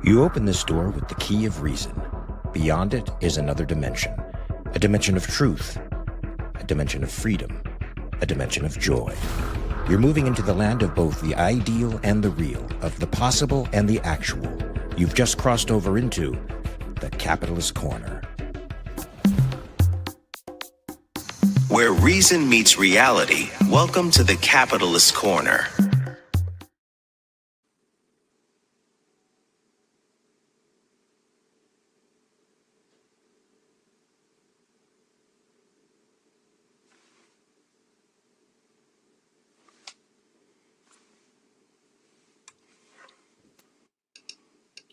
You open this door with the key of reason. Beyond it is another dimension, a dimension of truth, a dimension of freedom, a dimension of joy. You're moving into the land of both the ideal and the real, of the possible and the actual. You've just crossed over into the capitalist corner. Where reason meets reality, welcome to the capitalist corner.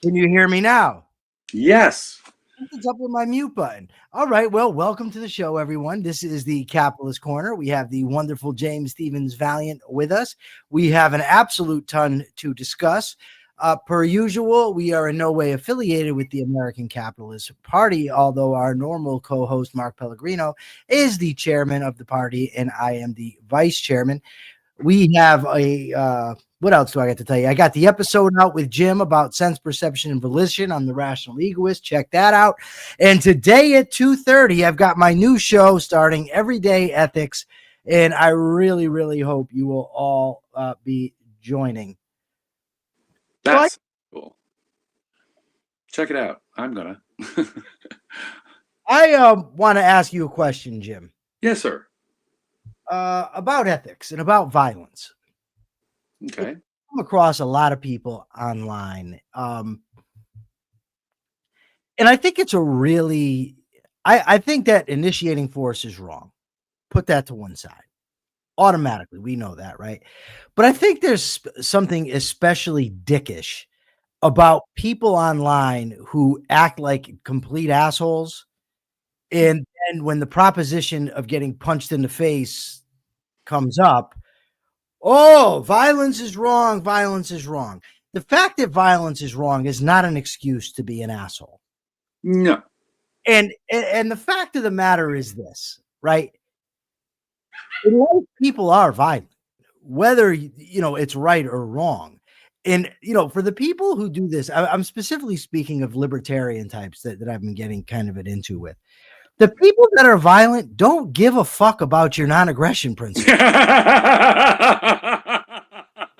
Can you hear me now? Yes. What's up with my mute button? All right. Well, welcome to the show, everyone. This is the Capitalist Corner. We have the wonderful James Stevens Valiant with us. We have an absolute ton to discuss. Per usual, we are in no way affiliated with the American Capitalist Party, although our normal co-host, Mark Pellegrino, is the chairman of the party, and I am the vice chairman. We have what else do I got to tell you? I got the episode out with Jim about sense, perception, and volition on the Rational Egoist. Check that out. And today at 2:30, I've got my new show starting, Everyday Ethics, and I really, really hope you will all be joining. That's cool. Check it out. I'm gonna. I want to ask you a question, Jim. Yes, sir. About ethics and about violence. Okay. I come across a lot of people online. And I think it's a really, I think that initiating force is wrong. Put that to one side. Automatically, we know that, right? But I think there's something especially dickish about people online who act like complete assholes. And then when the proposition of getting punched in the face comes up, oh, violence is wrong. Violence is wrong. The fact that violence is wrong is not an excuse to be an asshole. No. And the fact of the matter is this, right? In life, people are violent, whether it's right or wrong. And for the people who do this, I'm specifically speaking of libertarian types that I've been getting kind of into with. The people that are violent don't give a fuck about your non-aggression principle.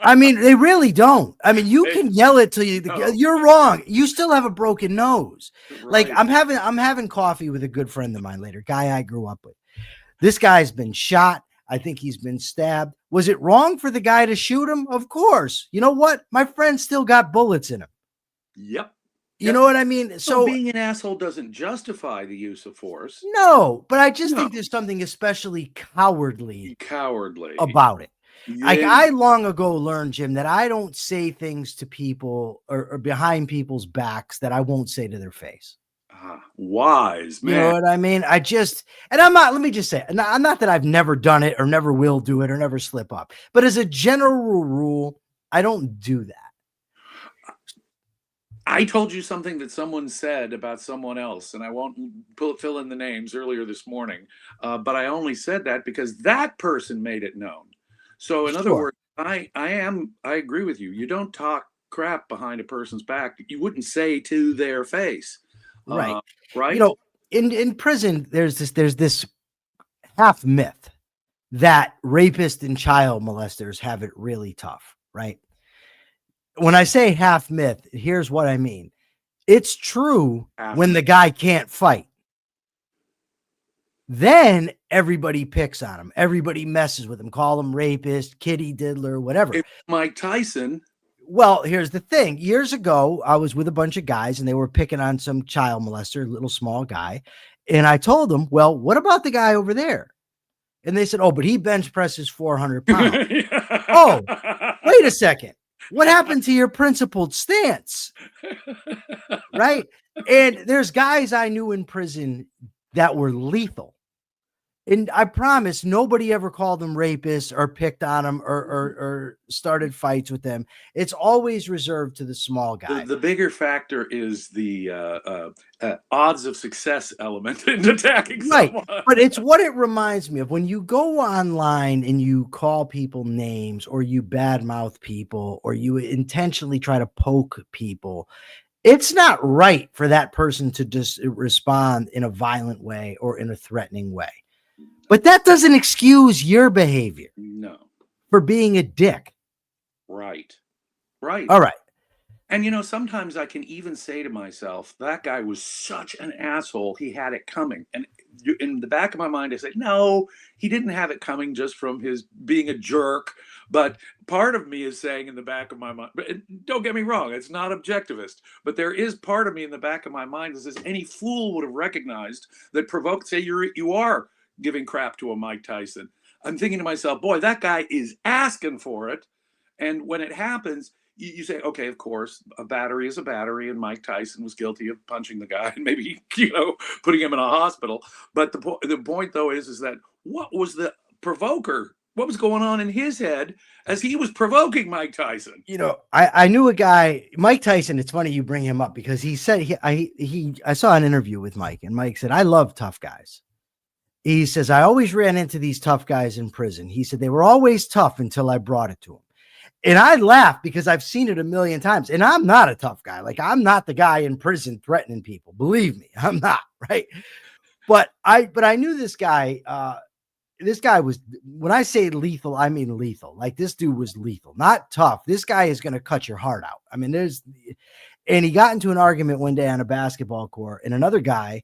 I mean, they really don't. I mean, you can yell it till you're wrong. You still have a broken nose. Right. Like I'm having coffee with a good friend of mine later, guy I grew up with. This guy's been shot. I think he's been stabbed. Was it wrong for the guy to shoot him? Of course. You know what? My friend still got bullets in him. Yep. You know what I mean? So being an asshole doesn't justify the use of force. No, but I just think there's something especially cowardly about it. Yeah. Like I long ago learned, Jim, that I don't say things to people or behind people's backs that I won't say to their face. Wise, man. You know what I mean? Let me just say, I'm not that I've never done it or never will do it or never slip up, but as a general rule, I don't do that. I told you something that someone said about someone else, and I won't fill in the names earlier this morning, but I only said that because that person made it known. So in other words, I agree with you. You don't talk crap behind a person's back. You wouldn't say to their face. Right. Right. In prison, there's this half myth that rapists and child molesters have it really tough, right? When I say half myth, here's what I mean. It's true when the guy can't fight. Then everybody picks on him. Everybody messes with him. Call him rapist, kitty diddler, whatever. If Mike Tyson. Well, here's the thing. Years ago, I was with a bunch of guys and they were picking on some child molester, little small guy. And I told them, well, what about the guy over there? And they said, oh, but he bench presses 400 pounds. Oh, wait a second. What happened to your principled stance? Right? And there's guys I knew in prison that were lethal. And I promise nobody ever called them rapists or picked on them or started fights with them. It's always reserved to the small guy. The bigger factor is the odds of success element in attacking Right. someone. But it's what it reminds me of when you go online and you call people names or you badmouth people or you intentionally try to poke people. It's not right for that person to just respond in a violent way or in a threatening way. But that doesn't excuse your behavior. No. For being a dick. Right. All right. And sometimes I can even say to myself, that guy was such an asshole. He had it coming. And in the back of my mind, I say, no, he didn't have it coming just from his being a jerk. But part of me is saying in the back of my mind, but don't get me wrong, it's not objectivist. But there is part of me in the back of my mind that says any fool would have recognized that say you are giving crap to a Mike Tyson. I'm thinking to myself, boy, that guy is asking for it. And when it happens, you say, okay, of course, a battery is a battery, and Mike Tyson was guilty of punching the guy and maybe, putting him in a hospital. But the point, though, is that what was the provoker? What was going on in his head as he was provoking Mike Tyson? I knew a guy, Mike Tyson. It's funny you bring him up because he said I saw an interview with Mike, and Mike said, I love tough guys. He says, I always ran into these tough guys in prison. He said, they were always tough until I brought it to them. And I laugh because I've seen it a million times. And I'm not a tough guy. Like, I'm not the guy in prison threatening people. Believe me, I'm not. Right. But I knew this guy. This guy was, when I say lethal, I mean lethal. Like, this dude was lethal, not tough. This guy is going to cut your heart out. I mean, and he got into an argument one day on a basketball court, and another guy,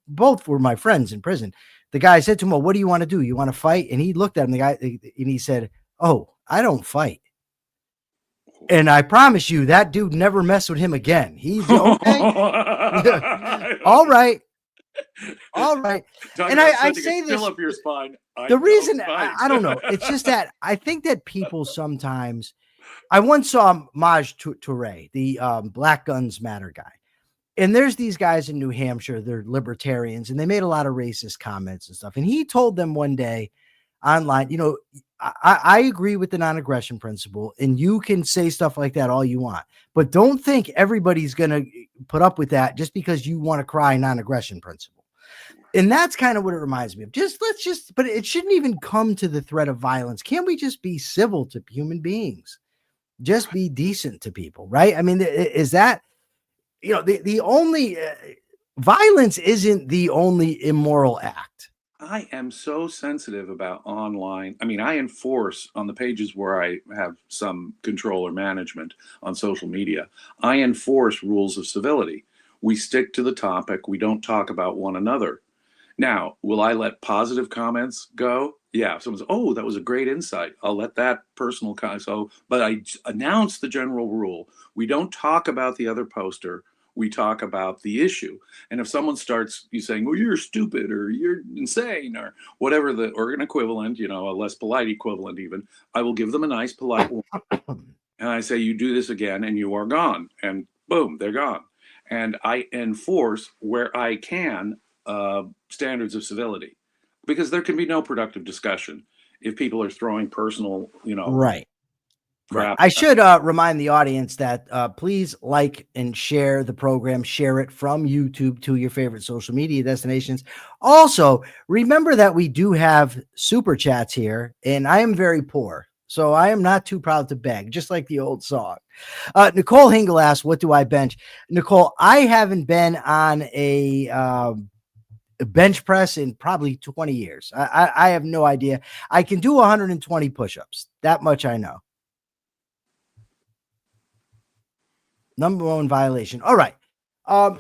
both were my friends in prison. The guy said to him, well, what do you want to do? You want to fight? And he looked at him, the guy, and he said, oh, I don't fight. And I promise you that dude never messed with him again. He's okay. All right. And I say this, up your spine. The reason I don't know, it's just that I think that people sometimes, I once saw Maj Toure, the Black Guns Matter guy. And there's these guys in New Hampshire, they're libertarians, and they made a lot of racist comments and stuff. And he told them one day online, I agree with the non-aggression principle, and you can say stuff like that all you want, but don't think everybody's going to put up with that just because you want to cry non-aggression principle. And that's kind of what it reminds me of. But it shouldn't even come to the threat of violence. Can't we just be civil to human beings? Just be decent to people, right? I mean, is that, the only violence isn't the only immoral act. I am so sensitive about online. I mean, I enforce on the pages where I have some control or management on social media. I enforce rules of civility. We stick to the topic. We don't talk about one another. Now, will I let positive comments go? Yeah. If someone says, oh, that was a great insight, I'll let that personal comment. But I announce the general rule. We don't talk about the other poster. We talk about the issue. And if someone starts saying, well, you're stupid or you're insane or whatever, or an equivalent, a less polite equivalent even, I will give them a nice polite one. And I say, you do this again and you are gone. And boom, they're gone. And I enforce where I can standards of civility, because there can be no productive discussion if people are throwing personal, right. crap. I should remind the audience that please like and share the program, share it from YouTube to your favorite social media destinations. Also, remember that we do have super chats here, and I am very poor, so I am not too proud to beg, just like the old song. Nicole Hingle asks, what do I bench? Nicole, I haven't been on a bench press in probably 20 years. I have no idea. I can do 120 push-ups. That much I know. Number one violation. All right.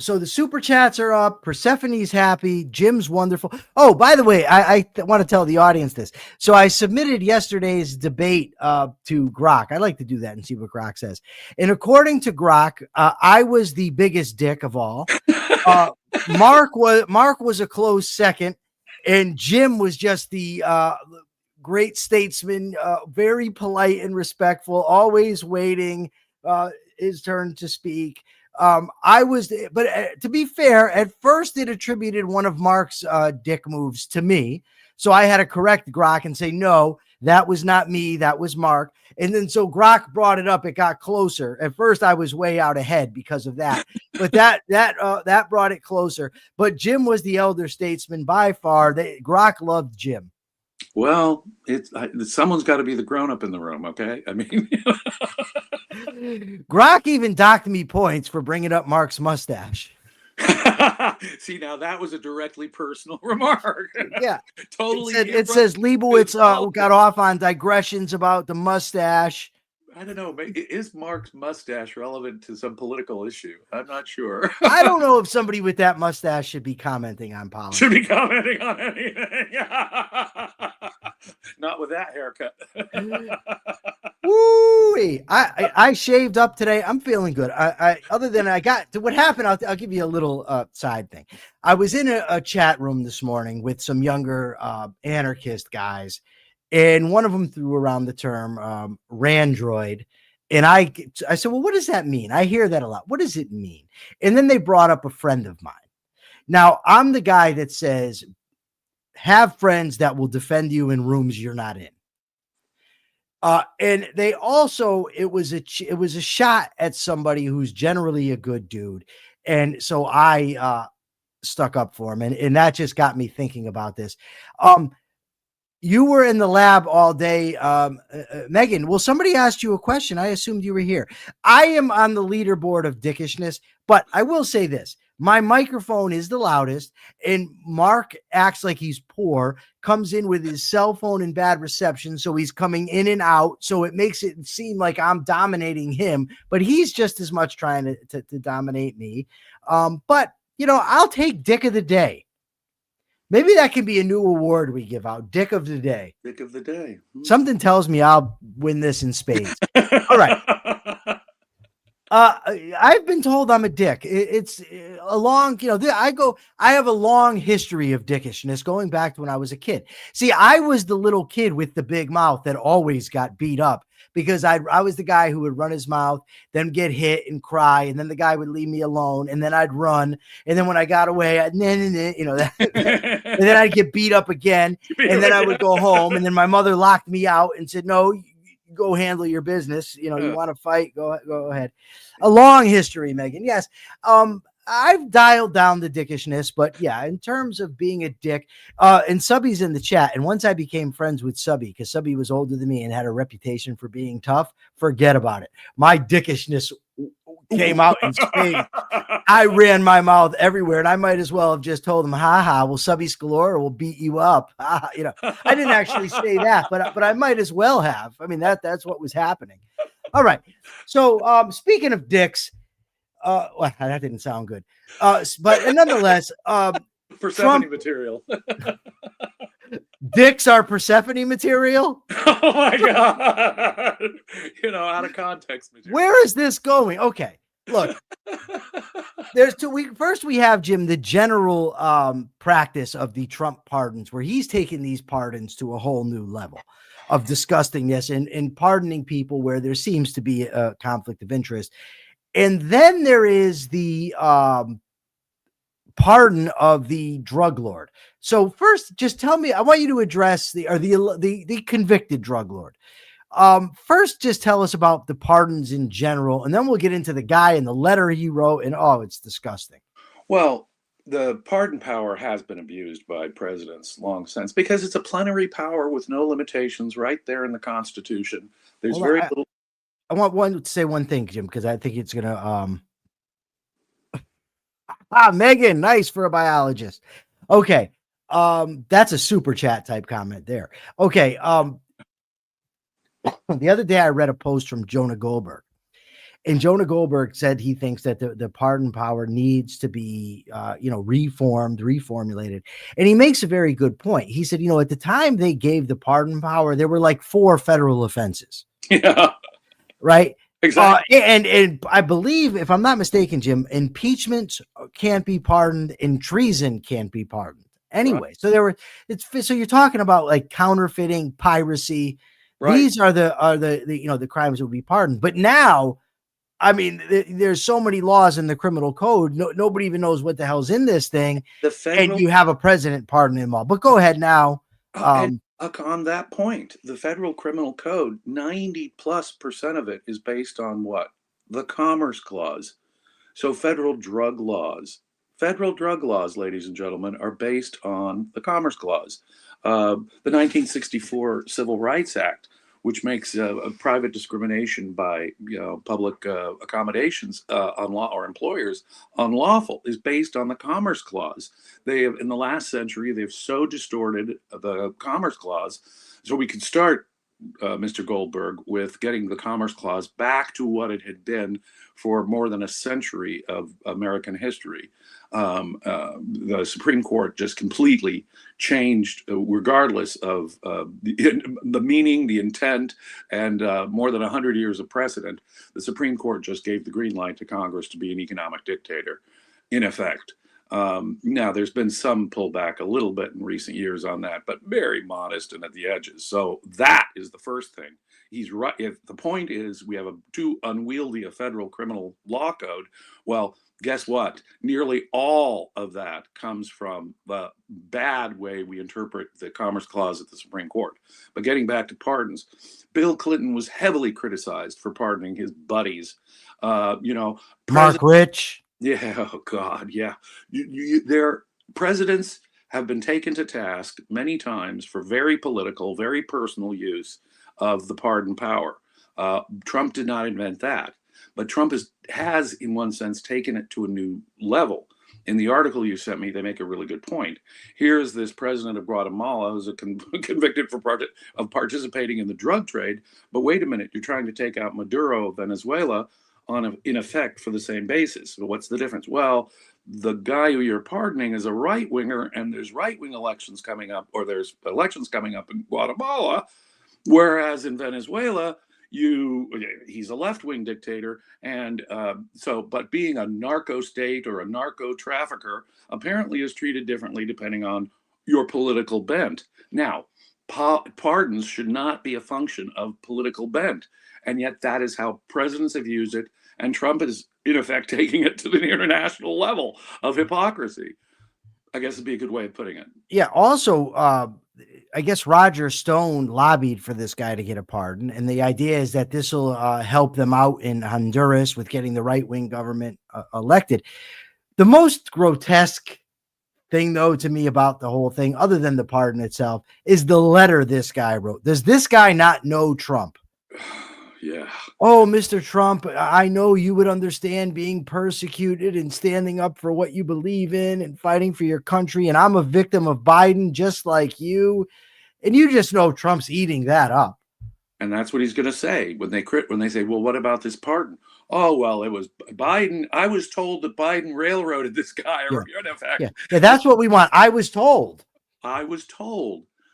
So the super chats are up. Persephone's happy. Jim's wonderful. Oh, by the way, I want to tell the audience this. So I submitted yesterday's debate to Grok. I like to do that and see what Grok says. And according to Grok, I was the biggest dick of all. Mark was a close second, and Jim was just the great statesman, very polite and respectful, always waiting his turn to speak. I was, but to be fair, at first it attributed one of Mark's dick moves to me. So I had to correct Grok and say, no, that was not me. That was Mark. And then so Grok brought it up. It got closer. At first I was way out ahead because of that, but that brought it closer. But Jim was the elder statesman by far. Grok loved Jim. Well, someone's got to be the grown-up in the room, okay? I mean, Grok even docked me points for bringing up Mark's mustache. see, now that was a directly personal remark. Yeah, totally. It says Liebowitz got off on digressions about the mustache. I don't know. Is Mark's mustache relevant to some political issue? I'm not sure. I don't know if somebody with that mustache should be commenting on politics. Should be commenting on anything. Not with that haircut. Woo! I shaved up today. I'm feeling good. Other than I got to what happened, I'll give you a little side thing. I was in a chat room this morning with some younger anarchist guys, and one of them threw around the term Randroid. And I said, well, what does that mean? I hear that a lot. What does it mean? And then they brought up a friend of mine. Now, I'm the guy that says, have friends that will defend you in rooms you're not in. And they also, it was a shot at somebody who's generally a good dude. And so I stuck up for him. And that just got me thinking about this. You were in the lab all day, Megan. Well, somebody asked you a question. I assumed you were here. I am on the leaderboard of dickishness, but I will say this. My microphone is the loudest, and Mark acts like he's poor, comes in with his cell phone and bad reception, so he's coming in and out, so it makes it seem like I'm dominating him, but he's just as much trying to dominate me. But, I'll take Dick of the Day. Maybe that can be a new award we give out, Dick of the Day. Dick of the Day. Something tells me I'll win this in spades. All right. I've been told I'm a dick. It's a long, I have a long history of dickishness going back to when I was a kid. See, I was the little kid with the big mouth that always got beat up because I was the guy who would run his mouth, then get hit and cry. And then the guy would leave me alone. And then I'd run. And then when I got away, and then I'd get beat up again. And then I would go home. And then my mother locked me out and said, no, go handle your business. You want to fight, go ahead. A long history, Megan. Yes. I've dialed down the dickishness, but yeah, in terms of being a dick, and Subby's in the chat. And once I became friends with Subby, because Subby was older than me and had a reputation for being tough, forget about it. My dickishness came out in spades. I ran my mouth everywhere, and I might as well have just told him, well, Subby's galore will beat you up. I didn't actually say that, but I might as well have. I mean, that's what was happening. All right. So speaking of dicks, well, that didn't sound good. But nonetheless, Persephone material. Dicks are Persephone material. Oh my God. Out of context material. Where is this going? Okay. Look, there's two. First, we have Jim, the general practice of the Trump pardons, where he's taken these pardons to a whole new level of disgustingness and pardoning people where there seems to be a conflict of interest. And then there is the pardon of the drug lord. So first, just tell me, I want you to address the convicted drug lord. First, just tell us about the pardons in general, and then we'll get into the guy and the letter he wrote, and it's disgusting. Well, the pardon power has been abused by presidents long since because it's a plenary power with no limitations right there in the Constitution. There's very little. I want to say one thing, Jim, because I think it's going to, Megan, nice for a biologist. Okay. That's a super chat type comment there. Okay. The other day I read a post from Jonah Goldberg, and Jonah Goldberg said he thinks that the pardon power needs to be, reformulated. And he makes a very good point. He said, at the time they gave the pardon power, there were like 4 federal offenses. Yeah. Right. Exactly. And I believe, if I'm not mistaken, Jim, impeachment can't be pardoned and treason can't be pardoned anyway. Right. So you're talking about like counterfeiting, piracy. Right. These are the crimes that would be pardoned. But now I mean, there's so many laws in the criminal code. Nobody even knows what the hell's in this thing. The federal, and you have a president pardoning them all. But go ahead now. and on that point, the federal criminal code, 90+% of it is based on what? The Commerce Clause. So federal drug laws, ladies and gentlemen, are based on the Commerce Clause. The 1964 Civil Rights Act, which makes a private discrimination by public accommodations on law or employers unlawful, is based on the Commerce Clause. They have, in the last century, they've so distorted the Commerce Clause. So we could start, Mr. Goldberg, with getting the Commerce Clause back to what it had been for more than a century of American history. The Supreme Court just completely changed, regardless of the meaning, the intent, and more than 100 years of precedent. The Supreme Court just gave the green light to Congress to be an economic dictator, in effect. Now, there's been some pullback a little bit in recent years on that, but very modest and at the edges. So that is the first thing. He's right. If the point is we have too unwieldy a federal criminal law code, well, guess what? Nearly all of that comes from the bad way we interpret the Commerce Clause at the Supreme Court. But getting back to pardons, Bill Clinton was heavily criticized for pardoning his buddies. Mark Rich. Yeah, oh God, yeah. Their presidents have been taken to task many times for very political, very personal use of the pardon power. Trump did not invent that, but Trump has, in one sense, taken it to a new level. In the article you sent me, they make a really good point. Here's this president of Guatemala who's convicted of participating in the drug trade, but wait a minute, you're trying to take out Maduro of Venezuela in effect for the same basis. So what's the difference? Well, the guy who you're pardoning is a right winger, and there's right-wing elections coming up, or there's elections coming up in Guatemala, whereas in Venezuela, he's a left-wing dictator, and but being a narco state or a narco trafficker apparently is treated differently depending on your political bent. Now, pardons should not be a function of political bent, and yet that is how presidents have used it, and Trump is, in effect, taking it to the international level of hypocrisy. I guess would be a good way of putting it. Yeah. Also, I guess Roger Stone lobbied for this guy to get a pardon, and the idea is that this will help them out in Honduras with getting the right-wing government elected. The most grotesque thing, though, to me about the whole thing, other than the pardon itself, is the letter this guy wrote. Does this guy not know Trump? Yeah. Oh, Mr. Trump, I know you would understand being persecuted and standing up for what you believe in and fighting for your country. And I'm a victim of Biden, just like you. And you just know Trump's eating that up. And that's what he's going to say when they say, well, what about this pardon? Oh, well, it was Biden. I was told that Biden railroaded this guy. Yeah, that's what we want. I was told.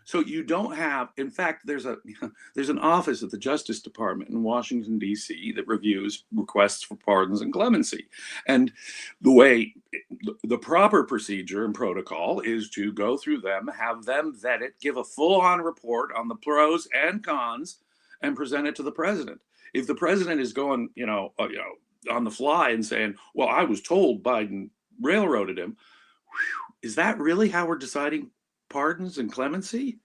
So you don't have, in fact, there's an office at the Justice Department in Washington, D.C. that reviews requests for pardons and clemency. And the proper procedure and protocol is to go through them, have them vet it, give a full-on report on the pros and cons, and present it to the president. If the president is going, on the fly and saying, well, I was told Biden railroaded him, is that really how we're deciding pardons and clemency?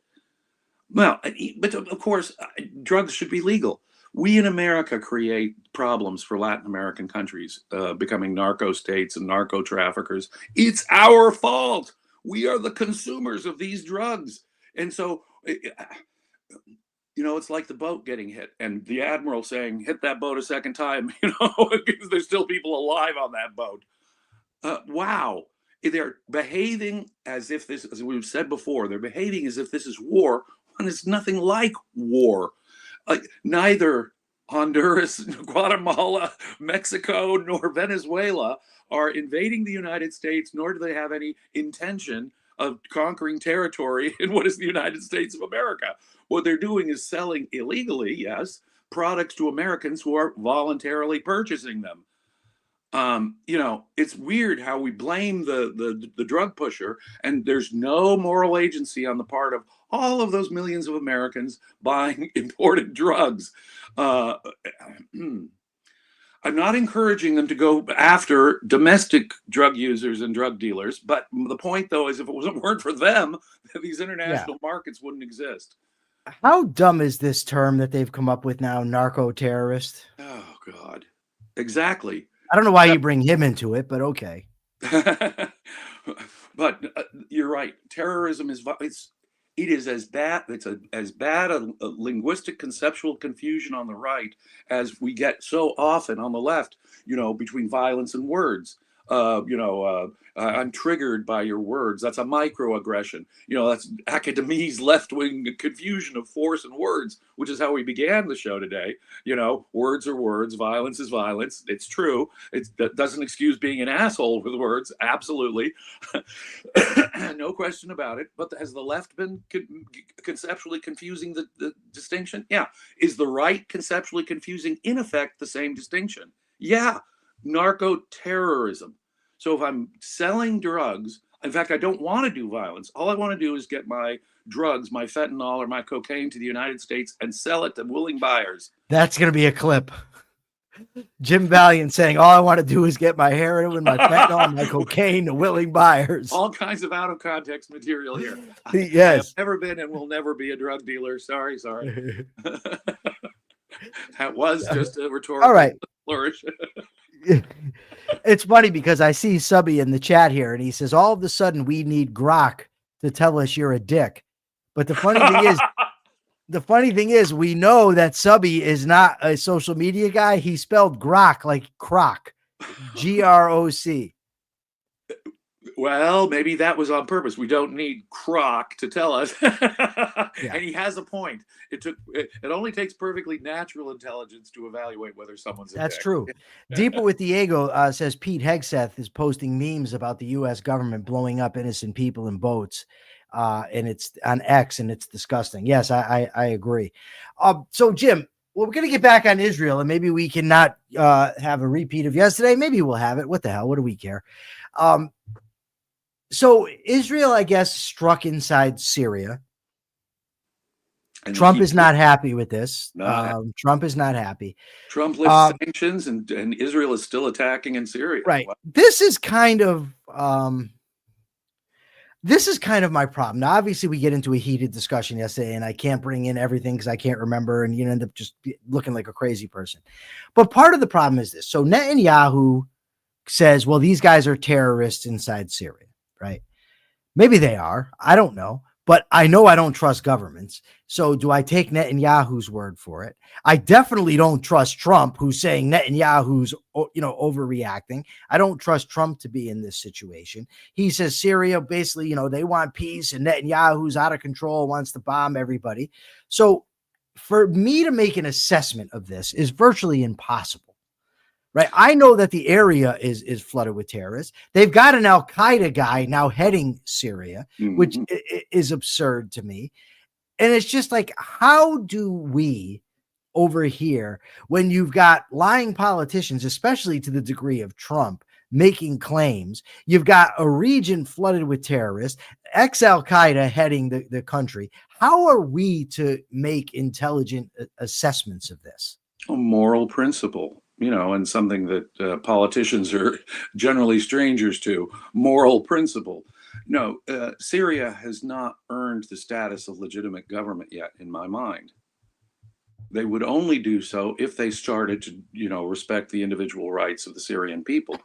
Well, but of course, drugs should be legal. We in America create problems for Latin American countries becoming narco states and narco traffickers. It's our fault. We are the consumers of these drugs. And so, it's like the boat getting hit and the admiral saying, hit that boat a second time, because there's still people alive on that boat. Wow. They're behaving as if this, as we've said before, they're behaving as if this is war, when it's nothing like war. Neither Honduras, Guatemala, Mexico, nor Venezuela are invading the United States, nor do they have any intention of conquering territory in what is the United States of America. What they're doing is selling illegally, yes, products to Americans who are voluntarily purchasing them. It's weird how we blame the drug pusher, and there's no moral agency on the part of all of those millions of Americans buying imported drugs. I'm not encouraging them to go after domestic drug users and drug dealers. But the point, though, is if it weren't for them, these international markets wouldn't exist. How dumb is this term that they've come up with now, narco-terrorist? Oh, God. Exactly. I don't know why you bring him into it, but okay. But you're right. Terrorism is it is as bad. It's as bad a linguistic conceptual confusion on the right as we get so often on the left. Between violence and words. I'm triggered by your words. That's a microaggression. That's academy's left-wing confusion of force and words, which is how we began the show today. Words are words. Violence is violence. It's true. That doesn't excuse being an asshole with words. Absolutely. No question about it. But has the left been conceptually confusing the distinction? Yeah. Is the right conceptually confusing, in effect, the same distinction? Yeah. Narco-terrorism. So if I'm selling drugs, in fact, I don't want to do violence. All I want to do is get my drugs, my fentanyl or my cocaine to the United States and sell it to willing buyers. That's going to be a clip. Jim Valiant saying, all I want to do is get my heroin, my fentanyl, and my cocaine to willing buyers. All kinds of out of context material here. Yes. I have never been and will never be a drug dealer. Sorry. That was just a rhetorical flourish. It's funny because I see Subby in the chat here and he says, all of a sudden we need Grok to tell us you're a dick. But the funny thing is we know that Subby is not a social media guy. He spelled Grok like croc, Groc. Well, maybe that was on purpose. We don't need Croc to tell us. And he has a point. It only takes perfectly natural intelligence to evaluate whether someone's a That's dick. true. Deeper with Diego says Pete Hegseth is posting memes about the U.S. government blowing up innocent people in boats. And it's on X and it's disgusting. Yes, I agree. So Jim, we're going to get back on Israel and maybe we cannot have a repeat of yesterday. Maybe we'll have it. What the hell? What do we care? So Israel, I guess, struck inside Syria. And Trump is not happy with this. Trump is not happy. Trump lifts sanctions and Israel is still attacking in Syria. Right. Wow. This is kind of my problem. Now, obviously, we get into a heated discussion yesterday, and I can't bring in everything because I can't remember, and you end up just looking like a crazy person. But part of the problem is this. So Netanyahu says, well, these guys are terrorists inside Syria, right? Maybe they are. I don't know. But I know I don't trust governments. So do I take Netanyahu's word for it? I definitely don't trust Trump, who's saying Netanyahu's, overreacting. I don't trust Trump to be in this situation. He says Syria, basically, they want peace and Netanyahu's out of control, wants to bomb everybody. So for me to make an assessment of this is virtually impossible. Right. I know that the area is flooded with terrorists. They've got an al-Qaeda guy now heading Syria, which is absurd to me. And it's just like, how do we over here, when you've got lying politicians, especially to the degree of Trump, making claims, you've got a region flooded with terrorists, ex-al-Qaeda heading the country. How are we to make intelligent assessments of this? A moral principle. And something that politicians are generally strangers to, moral principle. No, Syria has not earned the status of legitimate government yet, in my mind. They would only do so if they started to, respect the individual rights of the Syrian people.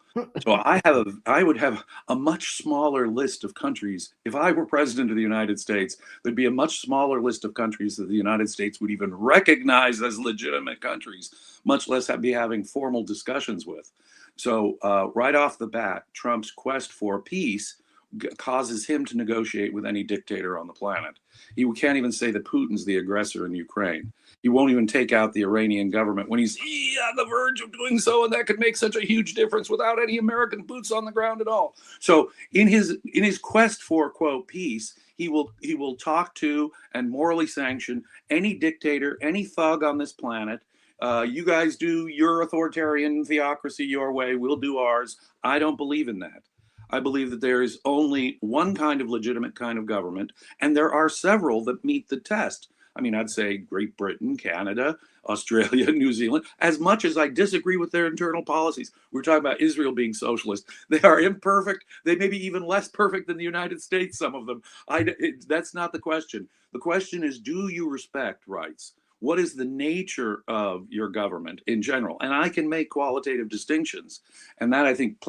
So I would have a much smaller list of countries. If I were president of the United States, there'd be a much smaller list of countries that the United States would even recognize as legitimate countries, much less be having formal discussions with. So right off the bat, Trump's quest for peace causes him to negotiate with any dictator on the planet. He can't even say that Putin's the aggressor in Ukraine. He won't even take out the Iranian government when he's on the verge of doing so, and that could make such a huge difference without any American boots on the ground at all. So in his quest for, quote, peace, he will talk to and morally sanction any dictator, any thug on this planet. You guys do your authoritarian theocracy your way, we'll do ours. I don't believe in that. I believe that there is only one kind of legitimate kind of government, and there are several that meet the test. I mean, I'd say Great Britain, Canada, Australia, New Zealand, as much as I disagree with their internal policies. We're talking about Israel being socialist. They are imperfect. They may be even less perfect than the United States, some of them. That's not the question. The question is, do you respect rights? What is the nature of your government in general? And I can make qualitative distinctions. And that, I think,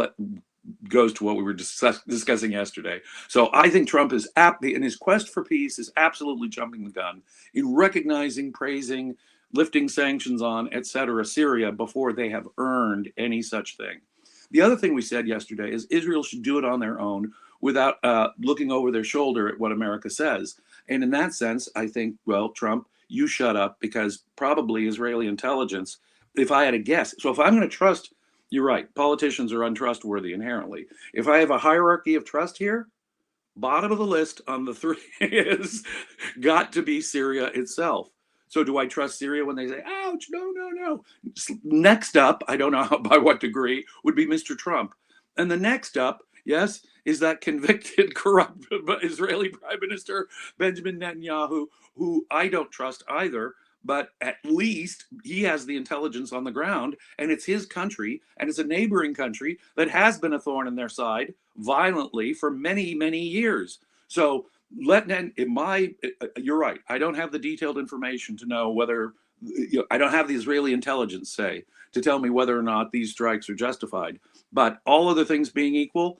goes to what we were discussing yesterday. So I think Trump is in his quest for peace is absolutely jumping the gun in recognizing, praising, lifting sanctions on, etc., Syria before they have earned any such thing. The other thing we said yesterday is Israel should do it on their own without looking over their shoulder at what America says. And in that sense, I think, well, Trump, you shut up, because probably Israeli intelligence, if I had a guess, so if I'm going to trust, you're right, politicians are untrustworthy inherently. If I have a hierarchy of trust here, bottom of the list on the three is got to be Syria itself. So do I trust Syria when they say, ouch, no, no, no? Next up, I don't know by what degree, would be Mr. Trump. And the next up, yes, is that convicted, corrupt Israeli Prime Minister Benjamin Netanyahu, who I don't trust either, but at least he has the intelligence on the ground, and it's his country, and it's a neighboring country that has been a thorn in their side violently for many, many years. So you're right. I don't have the detailed information to know whether, I don't have the Israeli intelligence say to tell me whether or not these strikes are justified. But all other things being equal,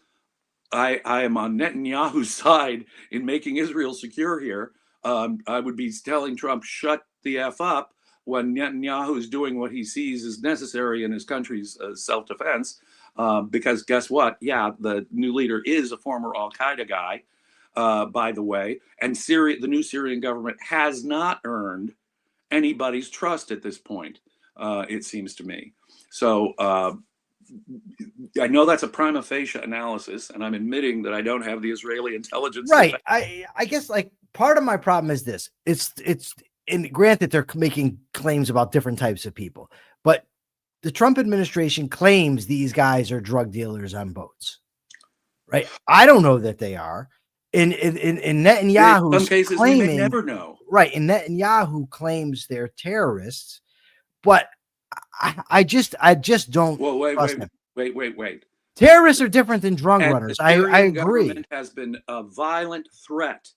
I am on Netanyahu's side in making Israel secure here. I would be telling Trump, shut the F up, when Netanyahu is doing what he sees is necessary in his country's self-defense. Because guess what? Yeah, the new leader is a former Al-Qaeda guy, by the way. And the new Syrian government has not earned anybody's trust at this point, it seems to me. So I know that's a prima facie analysis, and I'm admitting that I don't have the Israeli intelligence. Right. I guess, like, part of my problem is this. And granted, they're making claims about different types of people, but the Trump administration claims these guys are drug dealers on boats, right? I don't know that they are. In Netanyahu, in some cases, we may never know. Right. And Netanyahu claims they're terrorists, but I just don't. Well, wait. Terrorists are different than drug runners. I agree. Government has been a violent threat.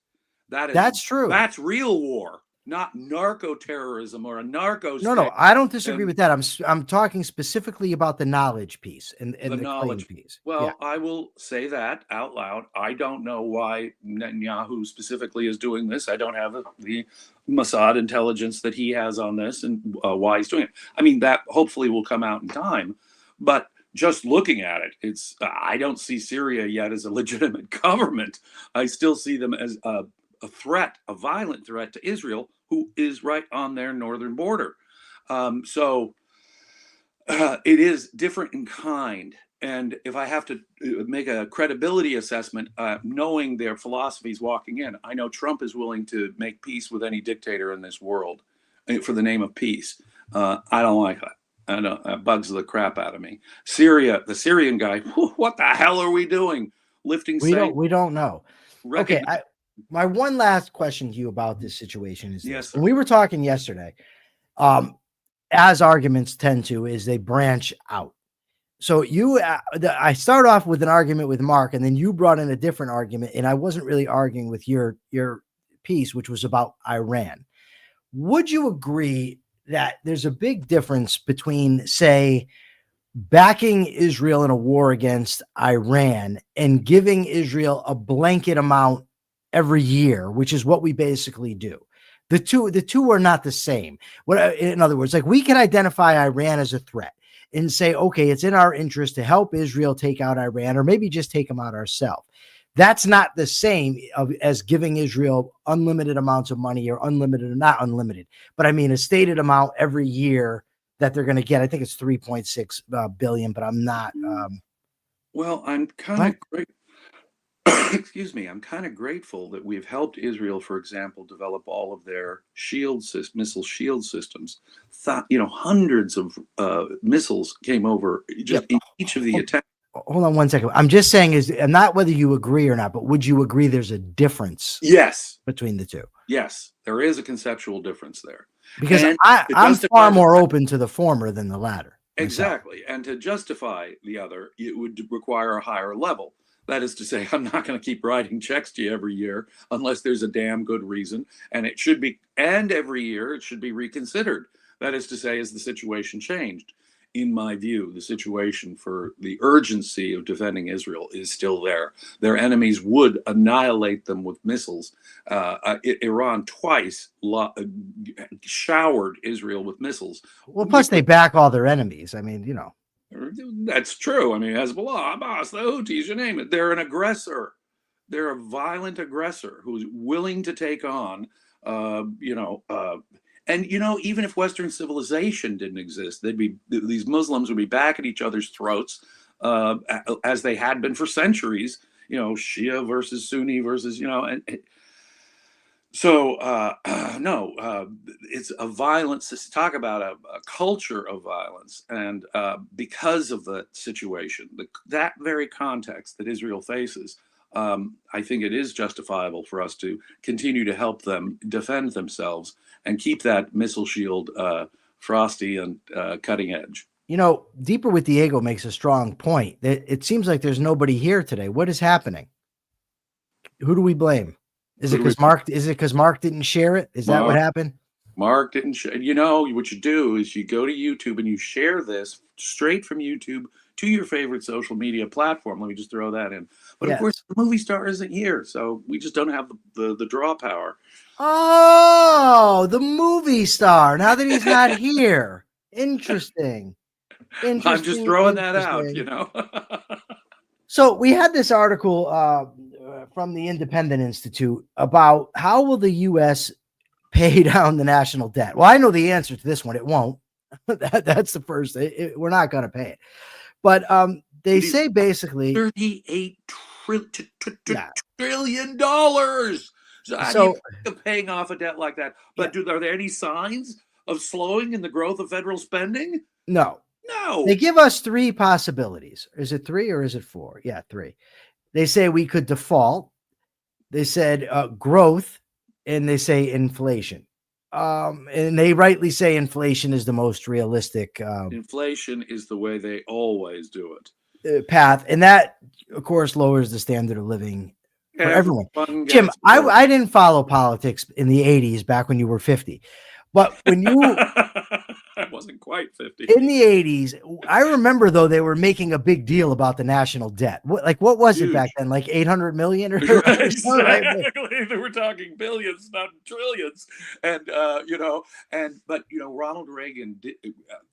That's true. That's real war, not narco-terrorism or a narco state. No, I don't disagree with that. I'm talking specifically about the knowledge piece and the knowledge piece. Well, yeah. I will say that out loud. I don't know why Netanyahu specifically is doing this. I don't have the Mossad intelligence that he has on this and why he's doing it. I mean, that hopefully will come out in time. But just looking at it, I don't see Syria yet as a legitimate government. I still see them as a threat, a violent threat to Israel, who is right on their northern border. So it is different in kind. And if I have to make a credibility assessment, knowing their philosophies walking in, I know Trump is willing to make peace with any dictator in this world for the name of peace. I don't like that. I know that bugs the crap out of me. Syria, the Syrian guy, what the hell are we doing? Lifting sanctions? We don't know. Okay, my one last question to you about this situation is yes, when we were talking yesterday, as arguments tend to, is they branch out. So I start off with an argument with Mark, and then you brought in a different argument, and I wasn't really arguing with your piece, which was about Iran. Would you agree that there's a big difference between, say, backing Israel in a war against Iran and giving Israel a blanket amount every year, which is what we basically do? The two are not the same. In other words, like, we can identify Iran as a threat and say, okay, it's in our interest to help Israel take out Iran, or maybe just take them out ourselves. That's not the same as giving Israel unlimited amounts of money, or unlimited or not unlimited, but I mean a stated amount every year that they're going to get. I think it's 3.6 billion, but I'm not. Well, I'm kind of great. Excuse me. I'm kind of grateful that we've helped Israel, for example, develop all of their missile shield systems. Hundreds of missiles came over just in each of the attacks. Hold on one second. I'm just saying, and not whether you agree or not, but would you agree there's a difference? Yes. Between the two? Yes, there is a conceptual difference there. Because And to I'm justify far the more open to the former than the latter. myself. Exactly. And to justify the other, it would require a higher level. That is to say, I'm not going to keep writing checks to you every year unless there's a damn good reason. And it should be, and every year it should be reconsidered. That is to say, has the situation changed? In my view, the situation for the urgency of defending Israel is still there. Their enemies would annihilate them with missiles. Iran twice showered Israel with missiles. Well, plus they back all their enemies. I mean, That's true. I mean, Hezbollah, Hamas, the Houthis, you name it. They're an aggressor. They're a violent aggressor who's willing to take on, even if Western civilization didn't exist, these Muslims would be back at each other's throats, as they had been for centuries. Shia versus Sunni versus, it's a violence. Talk about a culture of violence, and because of the situation, that very context that Israel faces, I think it is justifiable for us to continue to help them defend themselves and keep that missile shield frosty and cutting edge. Deeper with the Ego makes a strong point. It seems like there's nobody here today. What is happening? Who do we blame? Is it because Mark? Is it because Mark didn't share it? Is that what happened? Mark didn't share. What you do is you go to YouTube and you share this straight from YouTube to your favorite social media platform. Let me just throw that in. But of course, the movie star isn't here, so we just don't have the draw power. Oh, the movie star. Now that he's not here. Interesting. I'm just throwing that out, So we had this article from the Independent Institute about how will the U.S. pay down the national debt. Well, I know the answer to this one. It won't. That's the first. We're not going to pay it. But they say basically $38 trillion. So how do you think of paying off a debt like that? But are there any signs of slowing in the growth of federal spending? No. They give us three possibilities. Is it three or is it four? Yeah, three. They say we could default. They said growth, and they say inflation. And they rightly say inflation is the most realistic. Inflation is the way they always do it. Path. And that, of course, lowers the standard of living for everyone. Jim, I didn't follow politics in the 80s back when you were 50. But when you... I wasn't quite 50. In the 80s, I remember, though, they were making a big deal about the national debt. What was it back then? Like 800 million? Exactly. They were talking billions, not trillions. And, Ronald Reagan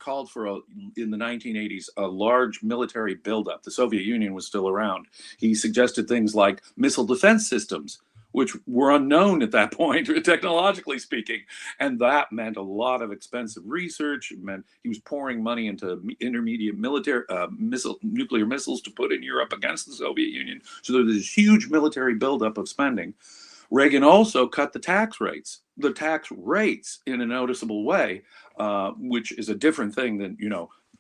called for, in the 1980s, a large military buildup. The Soviet Union was still around. He suggested things like missile defense systems, which were unknown at that point, technologically speaking. And that meant a lot of expensive research. It meant he was pouring money into intermediate military nuclear missiles to put in Europe against the Soviet Union. So there was this huge military buildup of spending. Reagan also cut the tax rates in a noticeable way, which is a different thing than,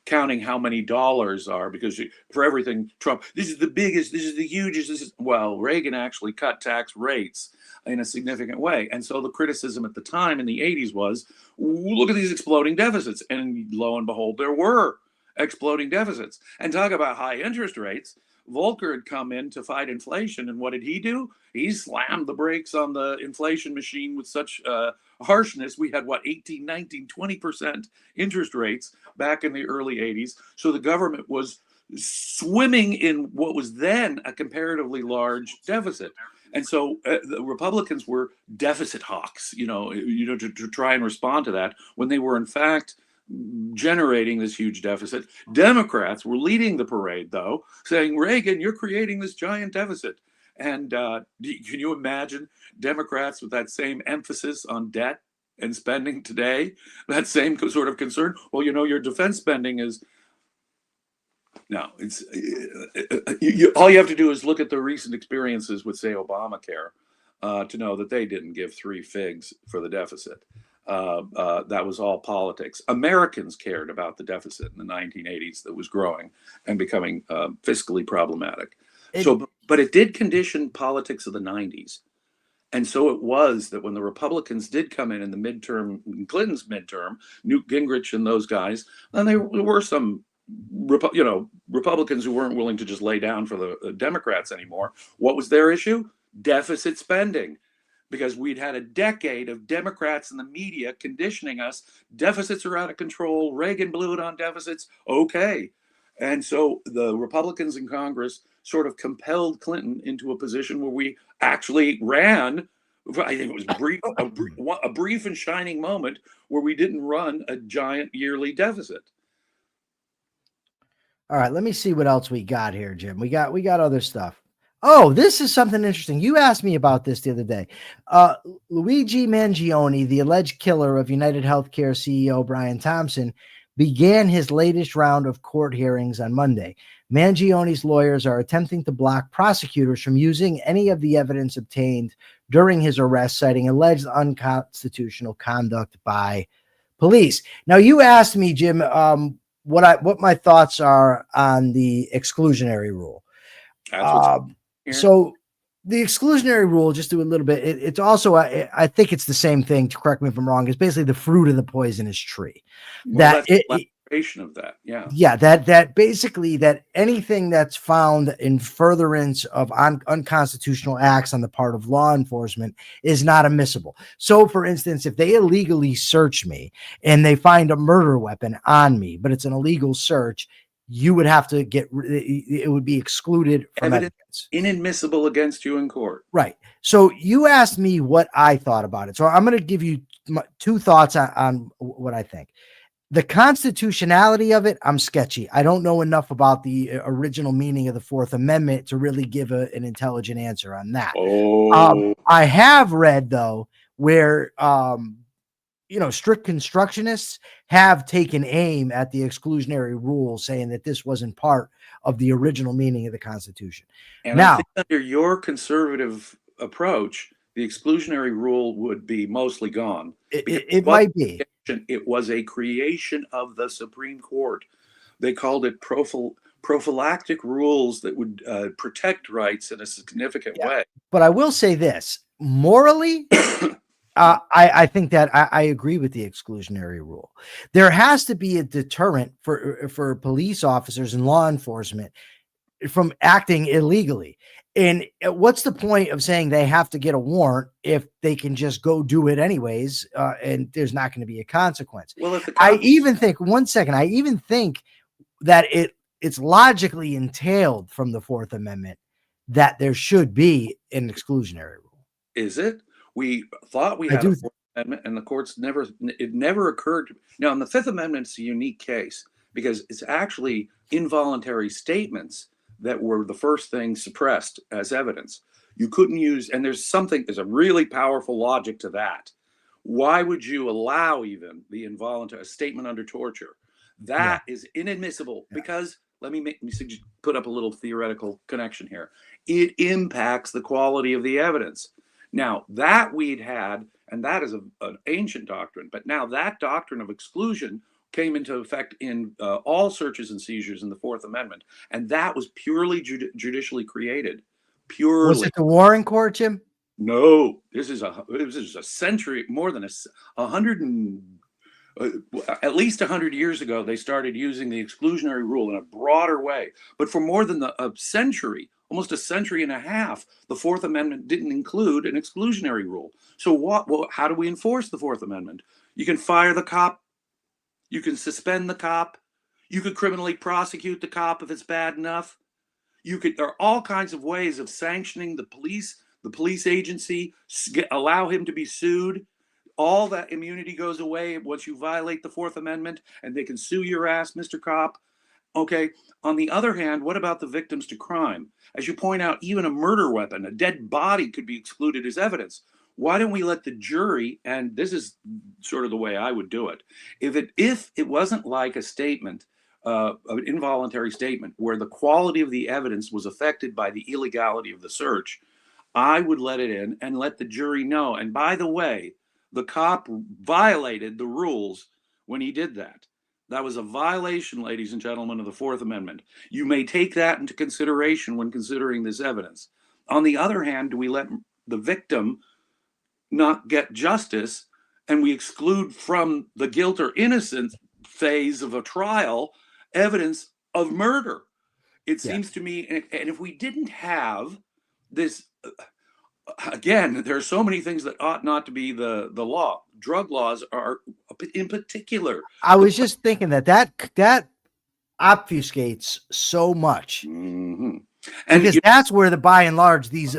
counting how many dollars are, because for everything, Trump, this is the biggest, this is the hugest, Reagan actually cut tax rates in a significant way. And so the criticism at the time in the 80s was, look at these exploding deficits. And lo and behold, there were exploding deficits. And talk about high interest rates. Volcker had come in to fight inflation, and what did he do? He slammed the brakes on the inflation machine with such harshness. We had 18, 19, 20% interest rates back in the early 80s. So the government was swimming in what was then a comparatively large deficit. And so the Republicans were deficit hawks, to try and respond to that, when they were in fact generating this huge deficit. Democrats were leading the parade, though, saying, Reagan, you're creating this giant deficit. And can you imagine Democrats with that same emphasis on debt and spending today? That same sort of concern? Well, your defense spending is... No, it's all you have to do is look at the recent experiences with, say, Obamacare, to know that they didn't give three figs for the deficit. That was all politics. Americans cared about the deficit in the 1980s that was growing and becoming fiscally problematic. But it did condition politics of the 90s. And so it was that when the Republicans did come in the midterm, Clinton's midterm, Newt Gingrich and those guys, and there were some Republicans who weren't willing to just lay down for the Democrats anymore. What was their issue? Deficit spending. Because we'd had a decade of Democrats in the media conditioning us. Deficits are out of control. Reagan blew it on deficits. Okay. And so the Republicans in Congress sort of compelled Clinton into a position where we actually ran. I think it was a brief and shining moment where we didn't run a giant yearly deficit. All right, let me see what else we got here, Jim. We got other stuff. Oh, this is something interesting. You asked me about this the other day. Luigi Mangione, the alleged killer of United Healthcare CEO Brian Thompson, began his latest round of court hearings on Monday. Mangione's lawyers are attempting to block prosecutors from using any of the evidence obtained during his arrest, citing alleged unconstitutional conduct by police. Now, you asked me, Jim, what my thoughts are on the exclusionary rule. So the exclusionary rule, just do a little bit. It's also, I think it's the same thing. To correct me if I'm wrong. It's basically the fruit of the poisonous tree. Well, that's of that. Yeah. That basically that anything that's found in furtherance of unconstitutional acts on the part of law enforcement is not admissible. So, for instance, if they illegally search me and they find a murder weapon on me, but it's an illegal search, you would have to it would be excluded from evidence. Inadmissible against you in court. Right. So you asked me what I thought about it. So I'm going to give you two thoughts on what I think. The constitutionality of it, I'm sketchy. I don't know enough about the original meaning of the Fourth Amendment to really give an intelligent answer on that. I have read, though, where strict constructionists have taken aim at the exclusionary rule, saying that this wasn't part of the original meaning of the Constitution. And now, I think under your conservative approach, the exclusionary rule would be mostly gone. It might be. It was a creation of the Supreme Court. They called it prophylactic rules that would protect rights in a significant way. But I will say this, morally, I think that I agree with the exclusionary rule. There has to be a deterrent for police officers and law enforcement from acting illegally. And what's the point of saying they have to get a warrant if they can just go do it anyways, and there's not going to be a consequence? Well, I even think that it's logically entailed from the Fourth Amendment that there should be an exclusionary rule. Is it? We thought we had a Fourth Amendment, and the courts never occurred. Now, in the Fifth Amendment, it's a unique case because it's actually involuntary statements that were the first thing suppressed as evidence. You couldn't use, and there's a really powerful logic to that. Why would you allow even the involuntary statement under torture? That is inadmissible because, let me put up a little theoretical connection here. It impacts the quality of the evidence. Now, that we'd had, and that is an ancient doctrine, but now that doctrine of exclusion came into effect in all searches and seizures in the Fourth Amendment, and that was purely judicially created. Purely. Was it the Warren Court, Jim? No, this is a century, more than at least 100 years ago. They started using the exclusionary rule in a broader way, but for more than a century, almost a century and a half, the Fourth Amendment didn't include an exclusionary rule. So how do we enforce the Fourth Amendment? You can fire the cop. You can suspend the cop. You could criminally prosecute the cop if it's bad enough. There are all kinds of ways of sanctioning the police agency, allow him to be sued. All that immunity goes away once you violate the Fourth Amendment, and they can sue your ass, Mr. Cop. Okay. On the other hand, what about the victims to crime? As you point out, even a murder weapon, a dead body could be excluded as evidence. Why don't we let the jury, and this is sort of the way I would do it, if it wasn't like a statement, an involuntary statement, where the quality of the evidence was affected by the illegality of the search, I would let it in and let the jury know. And by the way, the cop violated the rules when he did that. That was a violation, ladies and gentlemen, of the Fourth Amendment. You may take that into consideration when considering this evidence. On the other hand, do we let the victim not get justice, and we exclude from the guilt or innocence phase of a trial evidence of murder. It seems to me, and if we didn't have this, again, there are so many things that ought not to be the law. Drug laws are, in particular. I was just thinking that obfuscates so much. Mm-hmm. And because that's where by and large these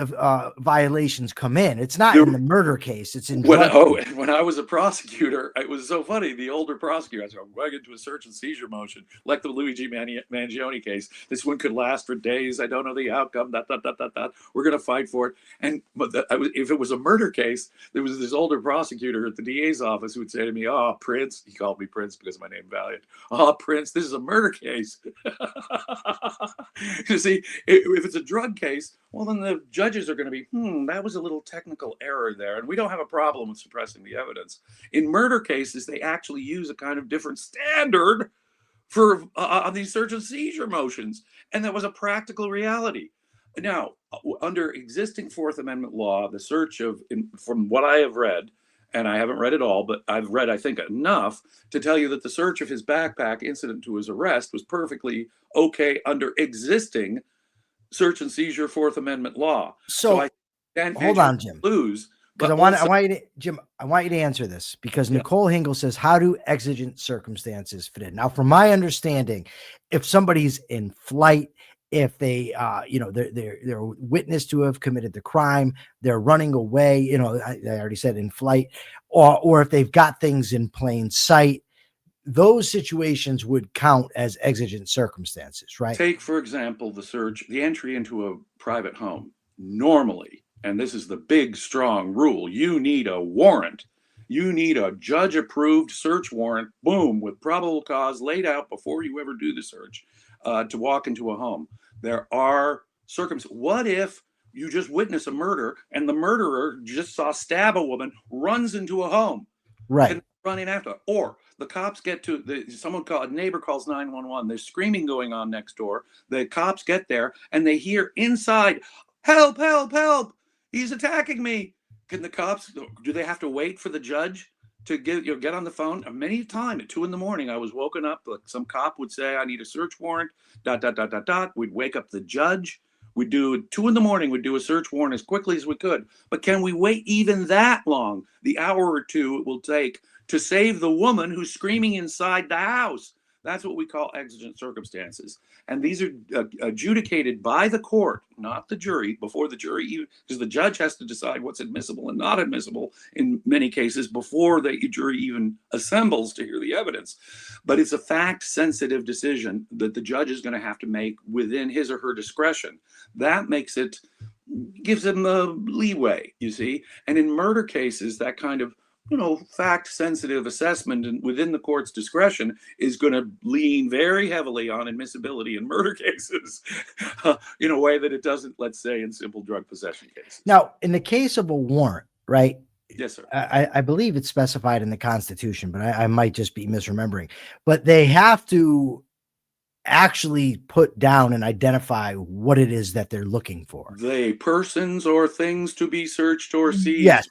violations come in. It's not in the murder case. It's in when I was a prosecutor, it was so funny. The older prosecutor, I said, I'm going into a search and seizure motion, like the Luigi Mangione case. This one could last for days. I don't know the outcome. We're going to fight for it. If it was a murder case, there was this older prosecutor at the DA's office who would say to me, "Oh, Prince," he called me Prince because of my name Valiant. "Oh, Prince, this is a murder case." You see, if it's a drug case, well, then the judges are going to be, that was a little technical error there. And we don't have a problem with suppressing the evidence. In murder cases, they actually use a kind of different standard for on these search and seizure motions. And that was a practical reality. Now, under existing Fourth Amendment law, the search from what I have read, and I haven't read it all, but I've read, I think, enough to tell you that the search of his backpack incident to his arrest was perfectly okay under existing search and seizure Fourth Amendment law. So I hold on, Jim. Because I want you to answer this, because Nicole Hingle says, how do exigent circumstances fit in? Now, from my understanding, if somebody's in flight, if they, they're witness to have committed the crime, they're running away, I already said in flight, or if they've got things in plain sight, those situations would count as exigent circumstances, right? Take, for example, the entry into a private home. Normally, and this is the big, strong rule, you need a warrant. You need a judge-approved search warrant, boom, with probable cause laid out before you ever do the search to walk into a home. There are circumstances. What if you just witness a murder and the murderer just saw stab a woman, runs into a home, right, and running after her? Or the cops get to a neighbor calls 911. There's screaming going on next door. The cops get there and they hear inside, "Help, help, help. He's attacking me." Can the cops, do they have to wait for the judge to get on the phone? Many times at 2 a.m, I was woken up. Like some cop would say, "I need a search warrant, ... We'd wake up the judge. We'd do at 2 a.m, we'd do a search warrant as quickly as we could. But can we wait even that long? The hour or two it will take to save the woman who's screaming inside the house. That's what we call exigent circumstances. And these are adjudicated by the court, not the jury, before the jury, because the judge has to decide what's admissible and not admissible in many cases before the jury even assembles to hear the evidence. But it's a fact-sensitive decision that the judge is going to have to make within his or her discretion. That gives him a leeway, you see. And in murder cases, that kind of fact-sensitive assessment and within the court's discretion is going to lean very heavily on admissibility in murder cases in a way that it doesn't, let's say, in simple drug possession cases. Now, in the case of a warrant, right? Yes, sir. I believe it's specified in the Constitution, but I might just be misremembering. But they have to actually put down and identify what it is that they're looking for. The persons or things to be searched or seized. Yes,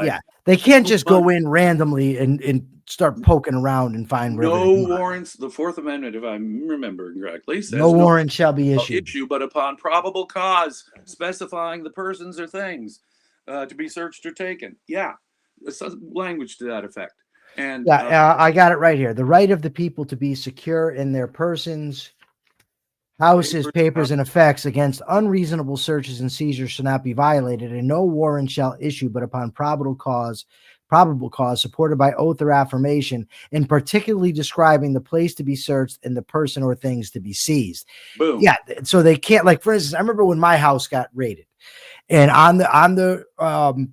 yeah. They can't just go in randomly and start poking around and find no warrants. The Fourth Amendment, if I'm remembering correctly, says no warrant shall be issued. But upon probable cause, specifying the persons or things to be searched or taken. Yeah, some language to that effect. And I got it right here. The right of the people to be secure in their persons, houses, papers, and effects against unreasonable searches and seizures shall not be violated, and no warrant shall issue but upon probable cause supported by oath or affirmation, and particularly describing the place to be searched and the person or things to be seized. Boom. Yeah, so they can't, like, for instance, I remember when my house got raided, and on the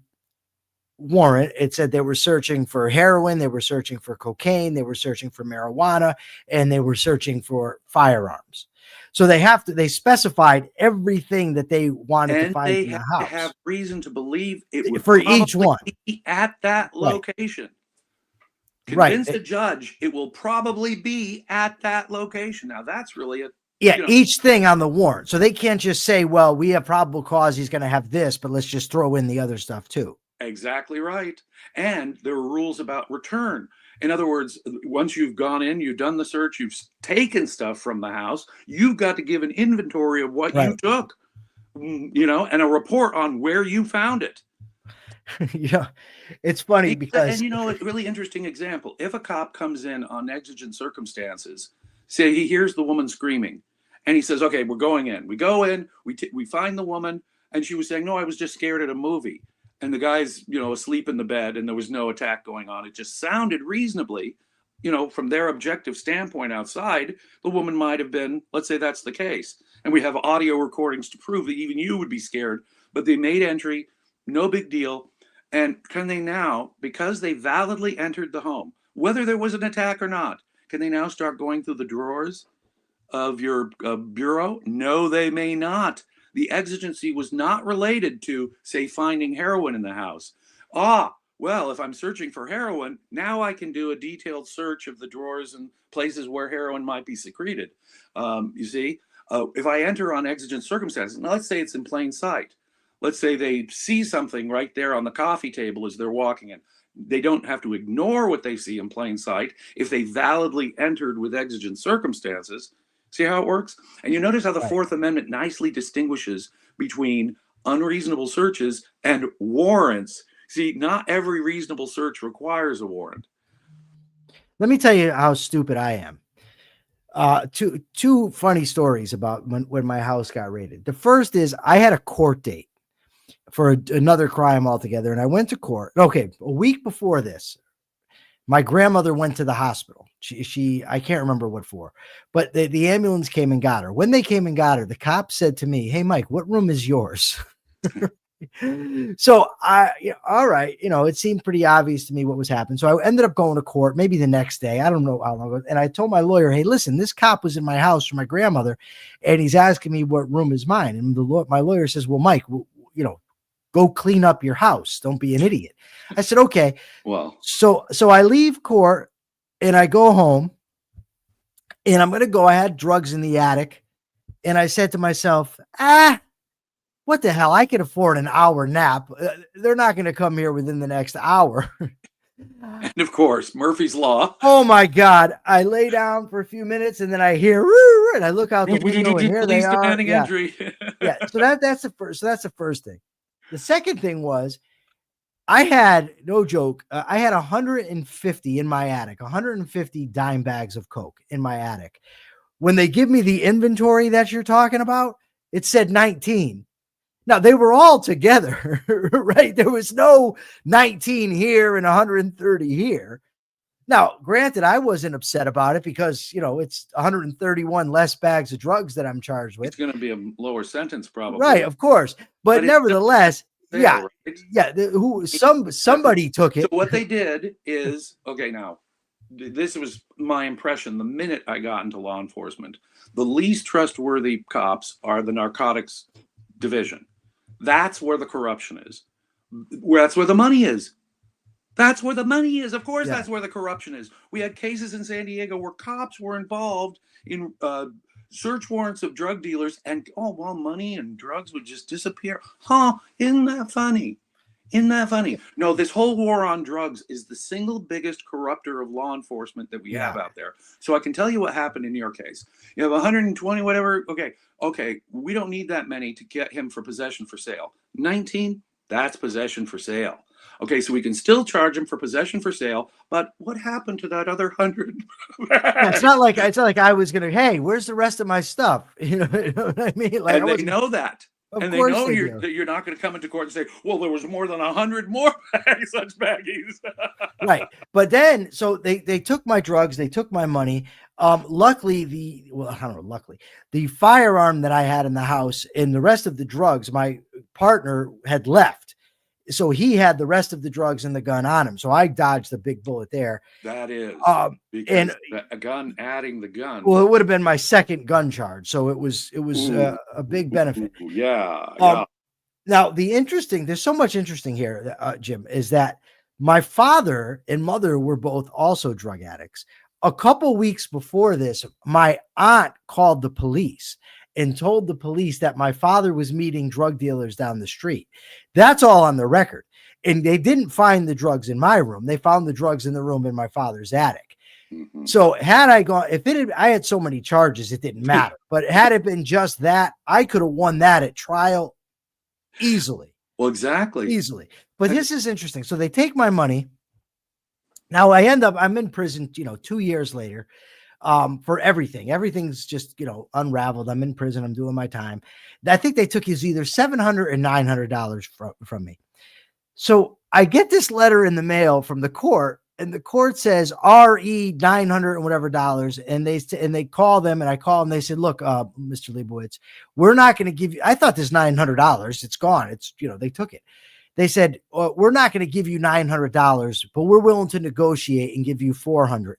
warrant, it said they were searching for heroin, they were searching for cocaine, they were searching for marijuana, and they were searching for firearms. So they specified everything that they wanted to find in the house. And they have reason to believe it would for each one be at that location. Right. Convince the judge it will probably be at that location. Now that's really each thing on the warrant. So they can't just say, well, we have probable cause he's going to have this, but let's just throw in the other stuff too. Exactly right. And there are rules about return. In other words, once you've gone in, you've done the search, you've taken stuff from the house, you've got to give an inventory of what you Right. took, and a report on where you found it. Yeah, it's funny because And a really interesting example. If a cop comes in on exigent circumstances, say he hears the woman screaming, and he says, "Okay, we're going in." We go in, we find the woman, and she was saying, "No, I was just scared at a movie." And the guy's, asleep in the bed, and there was no attack going on. It just sounded reasonably, from their objective standpoint outside, the woman might have been. Let's say that's the case, and we have audio recordings to prove that even you would be scared. But they made entry, no big deal. And can they now, because they validly entered the home, whether there was an attack or not, can they now start going through the drawers of your bureau? No, they may not. The exigency was not related to, say, finding heroin in the house. Well, if I'm searching for heroin, now I can do a detailed search of the drawers and places where heroin might be secreted. You see, if I enter on exigent circumstances, now let's say it's in plain sight. Let's say they see something right there on the coffee table as they're walking in. They don't have to ignore what they see in plain sight if they validly entered with exigent circumstances. See how it works? And you notice how the Fourth Amendment nicely distinguishes between unreasonable searches and warrants. See, not every reasonable search requires a warrant. Let me tell you how stupid I am. Two funny stories about when my house got raided. The first is I had a court date for another crime altogether, and I went to court. Okay, a week before this, my grandmother went to the hospital. She I can't remember what for, but the ambulance came and got her. When they came and got her, the cop said to me, "Hey, Mike, what room is yours?" So all right, it seemed pretty obvious to me what was happening. So I ended up going to court, maybe the next day. I don't know how long. And I told my lawyer, "Hey, listen, this cop was in my house for my grandmother, and he's asking me what room is mine." And my lawyer says, "Well, Mike, go clean up your house. Don't be an idiot." I said, "Okay." Well, so I leave court and I go home, and I'm going to go. I had drugs in the attic, and I said to myself, what the hell? I could afford an hour nap. They're not going to come here within the next hour. And of course, Murphy's Law. Oh my God. I lay down for a few minutes, and then I hear, and I look out the window, and here they are. Yeah. Yeah. So that's the first. So that's the first thing. The second thing was I had, no joke, I had 150 in my attic, 150 dime bags of Coke in my attic. When they give me the inventory that you're talking about, it said 19. Now, they were all together, right? There was no 19 here and 130 here. Now, granted, I wasn't upset about it because, it's 131 less bags of drugs that I'm charged with. It's going to be a lower sentence, probably. Right, of course. But nevertheless, fair, right? Yeah. Somebody took it. So what they did is, okay, now, this was my impression the minute I got into law enforcement. The least trustworthy cops are the narcotics division. That's where the corruption is. That's where the money is. That's where the money is. Of course, That's where the corruption is. We had cases in San Diego where cops were involved in search warrants of drug dealers, and money and drugs would just disappear. Isn't that funny? Isn't that funny? No, this whole war on drugs is the single biggest corrupter of law enforcement that we have out there. So I can tell you what happened in your case. You have 120, whatever. Okay, we don't need that many to get him for possession for sale. 19, that's possession for sale. Okay, so we can still charge him for possession for sale, but what happened to that other 100? It's not like I was gonna. Hey, where's the rest of my stuff? You know what I mean? Like, and they know that. And they know you're not going to come into court and say, "Well, there was more than 100 more such baggies." Right. But then, so they took my drugs, they took my money. Luckily, the firearm that I had in the house and the rest of the drugs, my partner had left. So he had the rest of the drugs and the gun on him. So I dodged the big bullet there. That is and a gun adding the gun. Well, it would have been my second gun charge. So it was a big benefit. Yeah. Now there's so much interesting here, Jim, is that my father and mother were both also drug addicts. A couple weeks before this, my aunt called the police and told the police that my father was meeting drug dealers down the street. That's all on the record. And they didn't find the drugs in my room. They found the drugs in the room in my father's attic. Mm-hmm. So had I gone, I had so many charges, it didn't matter. But had it been just that, I could have won that at trial easily. Well, exactly. Easily. But this is interesting. So they take my money. Now I'm in prison, 2 years later, for everything. Everything's just, unraveled. I'm in prison. I'm doing my time. I think they took is either $700 or $900 from me. So I get this letter in the mail from the court, and the court says RE 900 and whatever dollars. And they call them, and I call them. They said, look, Mr. Liebowitz, we're not going to give you, I thought this $900, it's gone. It's, they took it. They said, we're not going to give you $900, but we're willing to negotiate and give you $400.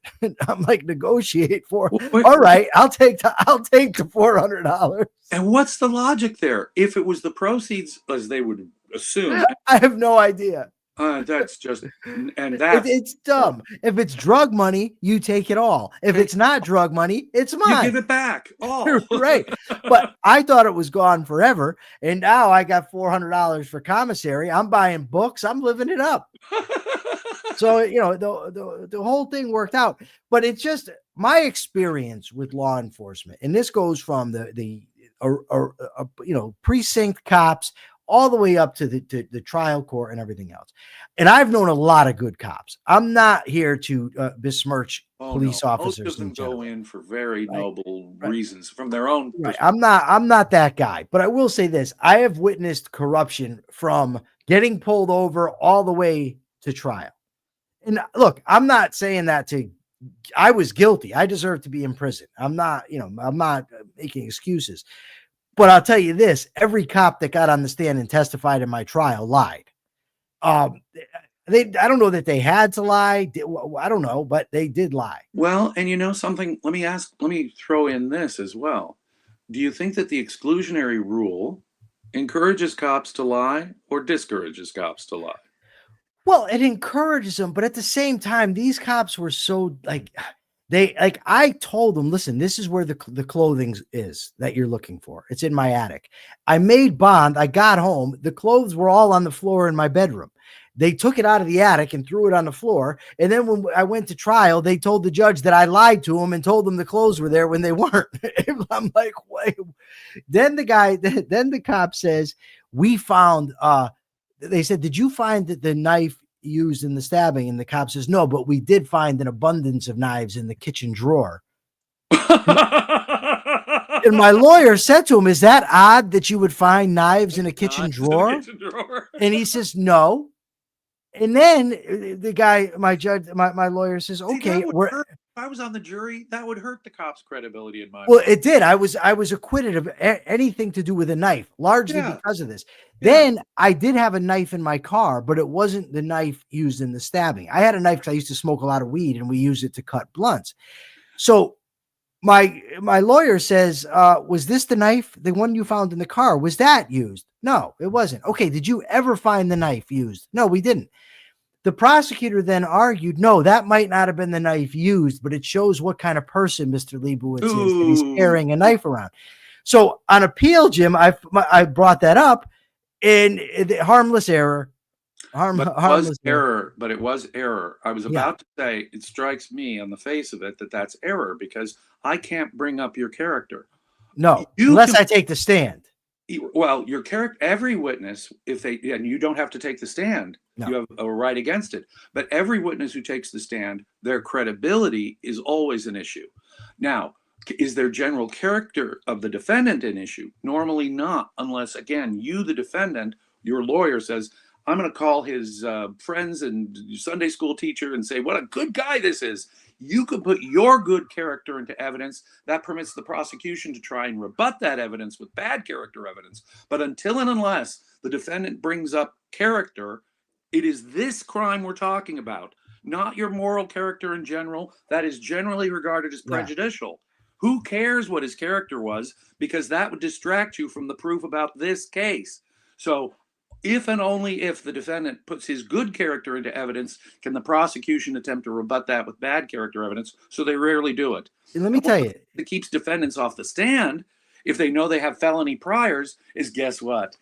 I'm like, negotiate for? All right, I'll take the $400. And what's the logic there? If it was the proceeds, as they would assume, I have no idea. That's just, and it's dumb. If it's drug money, you take it all. If it's not drug money, it's mine. You give it back. Oh, right. But I thought it was gone forever, and now I got $400 for commissary. I'm buying books. I'm living it up. So the whole thing worked out. But it's just my experience with law enforcement, and this goes from the precinct cops all the way up to the trial court and everything else. And I've known a lot of good cops. I'm not here to besmirch police officers. Most of them go in for very noble reasons from their own. Right. I'm not that guy, but I will say this. I have witnessed corruption from getting pulled over all the way to trial. And look, I'm not saying that I was guilty. I deserve to be in prison. I'm not making excuses. But I'll tell you this, every cop that got on the stand and testified in my trial lied. I don't know that they had to lie. I don't know, but they did lie. Well, and something, let me throw in this as well. Do you think that the exclusionary rule encourages cops to lie or discourages cops to lie? Well, it encourages them, but at the same time, these cops were so I told them, listen, this is where the clothing is that you're looking for. It's in my attic. I made bond. I got home. The clothes were all on the floor in my bedroom. They took it out of the attic and threw it on the floor. And then when I went to trial, they told the judge that I lied to him and told them the clothes were there when they weren't. I'm like, wait. Then the cop says, we found, they said, did you find that the knife used in the stabbing? And the cop says, no, but we did find an abundance of knives in the kitchen drawer. And my lawyer said to him, is that odd that you would find knives in a kitchen drawer? And he says, no. And then the guy, my lawyer says, okay, if I was on the jury, that would hurt the cop's credibility in my mind. It did. I was acquitted of anything to do with a knife, largely because of this. Then I did have a knife in my car, but it wasn't the knife used in the stabbing. I had a knife because I used to smoke a lot of weed, and we used it to cut blunts. So my lawyer says, was this the knife, the one you found in the car? Was that used? No, it wasn't. Okay, did you ever find the knife used? No, we didn't. The prosecutor then argued, no, that might not have been the knife used, but it shows what kind of person Mr. Liebowitz is, that he's carrying a knife around. So on appeal, Jim, I brought that up, and harmless error. But it was error. I was about to say, it strikes me on the face of it that that's error, because I can't bring up your character. No, unless I take the stand. Well, your character, every witness, and you don't have to take the stand, you have a right against it. But every witness who takes the stand, their credibility is always an issue. Now, is their general character of the defendant an issue? Normally not, unless, again, you, the defendant, your lawyer says, I'm going to call his friends and Sunday school teacher and say, what a good guy this is. You could put your good character into evidence. That permits the prosecution to try and rebut that evidence with bad character evidence. But until and unless the defendant brings up character, it is this crime we're talking about, not your moral character in general. That is generally regarded as prejudicial. Who cares what his character was? Because that would distract you from the proof about this case. So if and only if the defendant puts his good character into evidence, can the prosecution attempt to rebut that with bad character evidence. So they rarely do it. Let me tell you, it keeps defendants off the stand if they know they have felony priors, is guess what?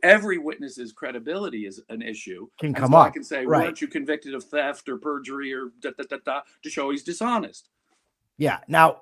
Every witness's credibility is an issue. Can And come so up. I can say, Right. weren't you convicted of theft or perjury or to show he's dishonest? Yeah. Now,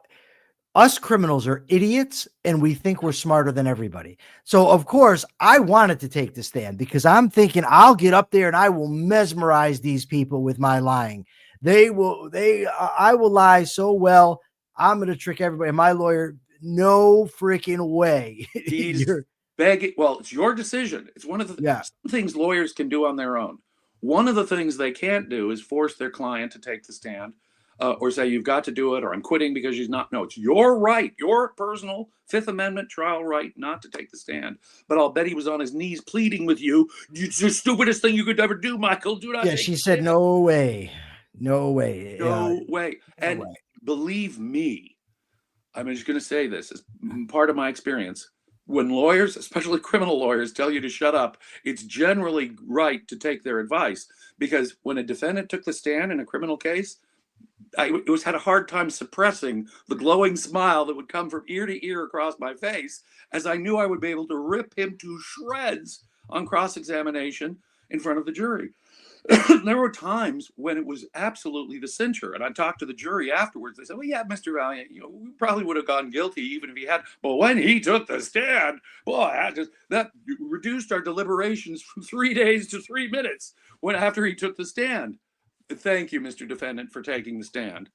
us criminals are idiots and we think we're smarter than everybody. So, of course, I wanted to take the stand because I'm thinking I'll get up there and I will mesmerize these people with my lying. I will lie so well. I'm going to trick everybody. My lawyer, no freaking way. He's begging. Well, it's your decision. It's one of the things lawyers can do on their own. One of the things they can't do is force their client to take the stand. Or say you've got to do it, or I'm quitting because she's not. No, it's your right, your personal Fifth Amendment trial right not to take the stand. But I'll bet he was on his knees pleading with you. It's the stupidest thing you could ever do, Michael. Do not. Yeah, she said, no way. No way. No way. And believe me, I'm just going to say this as part of my experience. When lawyers, especially criminal lawyers, tell you to shut up, it's generally right to take their advice. Because when a defendant took the stand in a criminal case, I had a hard time suppressing the glowing smile that would come from ear to ear across my face, as I knew I would be able to rip him to shreds on cross-examination in front of the jury. There were times when it was absolutely the cincher, and I talked to the jury afterwards. They said, well, yeah, Mr. Valiant, we probably would have gone guilty even if he had, but when he took the stand, boy, that reduced our deliberations from 3 days to 3 minutes after he took the stand. Thank you, Mr. Defendant, for taking the stand.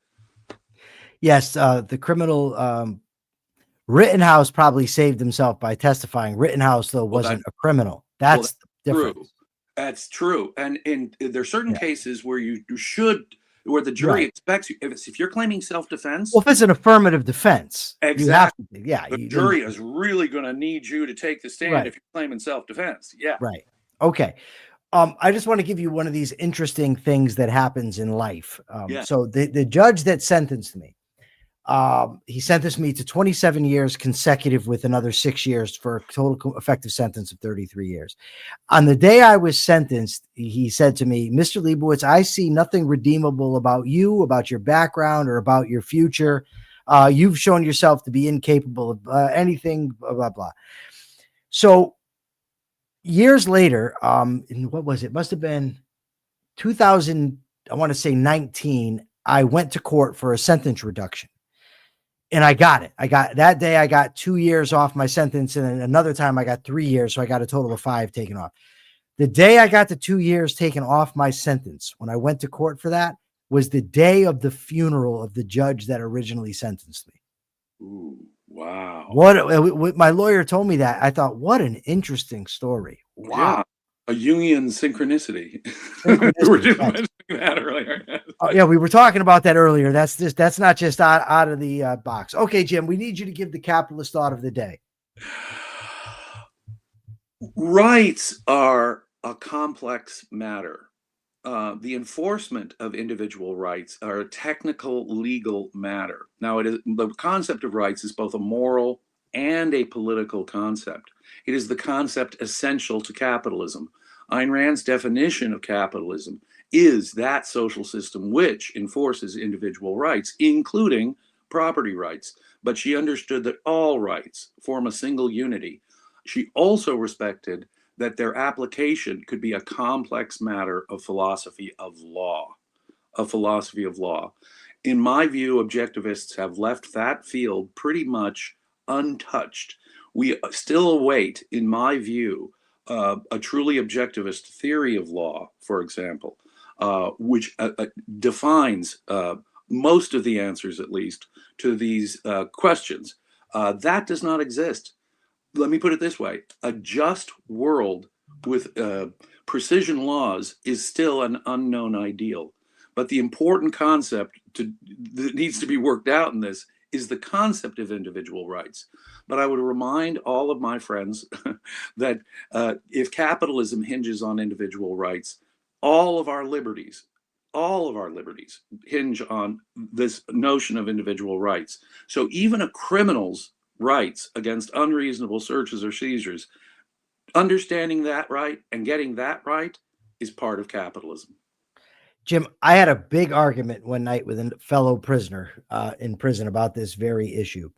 Yes, the criminal Rittenhouse probably saved himself by testifying. Rittenhouse, though, wasn't a criminal. That's the difference. True. That's true. And there are certain cases where you should, where the jury expects you, if you're claiming self-defense. Well, if it's an affirmative defense, exactly. You have to, the jury is really going to need you to take the stand if you're claiming self-defense. Yeah. Right. Okay. I just want to give you one of these interesting things that happens in life. So the judge that sentenced me, he sentenced me to 27 years consecutive with another 6 years for a total effective sentence of 33 years. On the day I was sentenced, he said to me, Mr. Liebowitz, I see nothing redeemable about you, about your background, or about your future. You've shown yourself to be incapable of anything, blah, blah, blah. So years later, what was it? Must have been 2000, I want to say 19. I went to court for a sentence reduction. And I got it. That day I got 2 years off my sentence. And then another time I got 3 years. So I got a total of 5 taken off. The day I got the 2 years taken off my sentence, when I went to court for that, was the day of the funeral of the judge that originally sentenced me. Ooh, wow. What my lawyer told me that, I thought, what an interesting story. Wow. Yeah, a Jungian synchronicity. We were just mentioning that earlier. Oh, yeah, we were talking about that earlier. That's not just out of the box. Okay, Jim, we need you to give the capitalist thought of the day. Rights are a complex matter. The enforcement of individual rights are a technical legal matter. Now, the concept of rights is both a moral and a political concept. It is the concept essential to capitalism. Ayn Rand's definition of capitalism is that social system which enforces individual rights, including property rights. But she understood that all rights form a single unity. She also respected that their application could be a complex matter of philosophy of law. In my view, objectivists have left that field pretty much untouched. We still await, in my view, a truly objectivist theory of law, for example, which defines most of the answers, at least, to these questions. That does not exist. Let me put it this way. A just world with precision laws is still an unknown ideal. But the important concept that needs to be worked out in this is the concept of individual rights. But I would remind all of my friends that if capitalism hinges on individual rights, all of our liberties hinge on this notion of individual rights. So even a criminal's rights against unreasonable searches or seizures, understanding that right and getting that right is part of capitalism. Jim, I had a big argument one night with a fellow prisoner in prison about this very issue.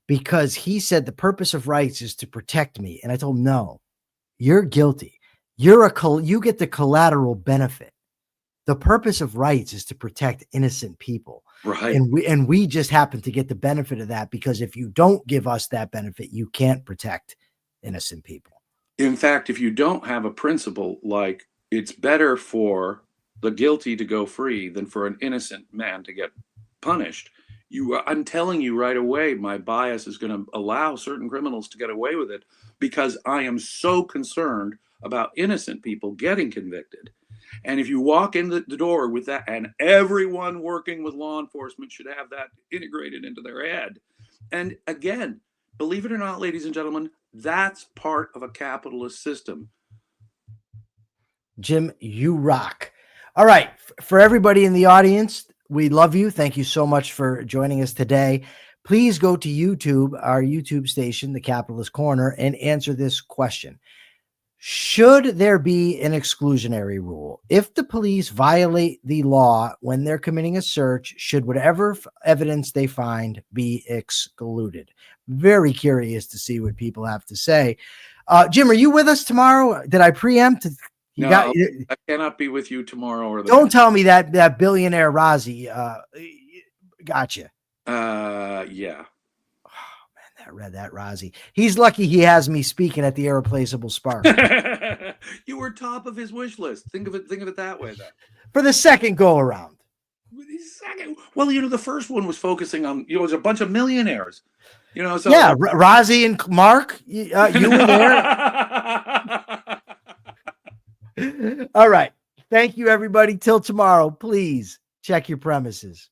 because he said the purpose of rights is to protect me. And I told him, no, you're guilty. You get the collateral benefit. The purpose of rights is to protect innocent people. Right. And we just happen to get the benefit of that, because if you don't give us that benefit, you can't protect innocent people. In fact, if you don't have a principle like it's better for the guilty to go free than for an innocent man to get punished, I'm telling you right away, my bias is going to allow certain criminals to get away with it, because I am so concerned about innocent people getting convicted. And if you walk in the door with that, and everyone working with law enforcement should have that integrated into their head. And again, believe it or not, ladies and gentlemen, that's part of a capitalist system. Jim, you rock. All right. For everybody in the audience, we love you. Thank you so much for joining us today. Please go to YouTube, our YouTube station, The Capitalist Corner, and answer this question. Should there be an exclusionary rule? If the police violate the law when they're committing a search, should whatever evidence they find be excluded? Very curious to see what people have to say. Jim, are you with us tomorrow? Did I preempt? I cannot be with you tomorrow. Or don't tell me that billionaire Razi got you. Yeah. That Razi. He's lucky he has me speaking at the Irreplaceable Spark. You were top of his wish list. Think of it that way then. For the second go around. Well, the first one was focusing on, it was a bunch of millionaires. So yeah, Razi and Mark, you were there. All right. Thank you, everybody. Till tomorrow, please check your premises.